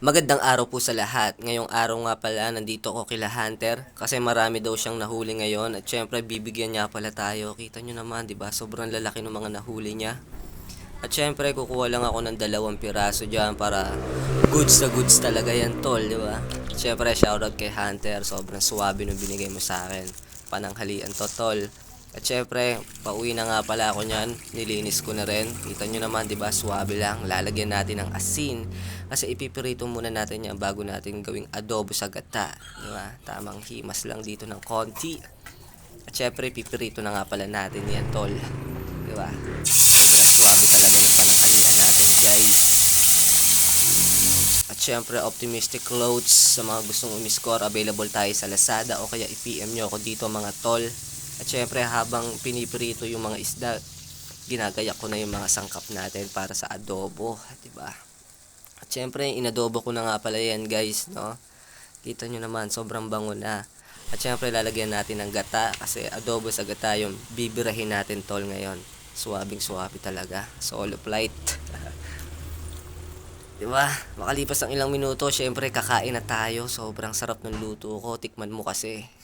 Magandang araw po sa lahat. Ngayong araw nga pala nandito ako kila Hunter kasi marami daw siyang nahuli ngayon at syempre bibigyan niya pala tayo. Kita nyo naman, 'di ba? Sobrang lalaki ng mga nahuli niya. At syempre kukuha lang ako ng 2 piraso diyan para goods na goods talaga yan, tol, 'di ba? Syempre shoutout kay Hunter. Sobrang suwabe nung binigay mo sa akin. Pananghalian to, tol. At syempre, pauwi na nga pala ako niyan. Nilinis ko na rin. Kita nyo naman, di ba? Suwabe lang. Lalagyan natin ng asin. Kasi ipipirito muna natin yan bago natin gawing adobo sa gata. Di ba? Tamang himas lang dito ng konti. At syempre, ipipirito na nga pala natin yan, tol. Di ba? Sobrang suwabe talaga yung pananghalian natin, guys. At syempre, optimistic clothes sa mga gustong umiscore, available tayo sa Lazada o kaya i-PM nyo ako dito mga tol. At syempre habang pinipirito yung mga isda, ginagayak ko na yung mga sangkap natin para sa adobo, 'di ba? At syempre inadobo ko na nga pala yan, guys, no? Kita nyo naman, sobrang bango na. At syempre lalagyan natin ng gata kasi adobo sa gata yung bibirahin natin, tol, ngayon. Suwabing suwabe talaga. Solo flight. 'Di ba? Makalipas ang ilang minuto, syempre kakain na tayo. Sobrang sarap ng luto ko. Tikman mo kasi.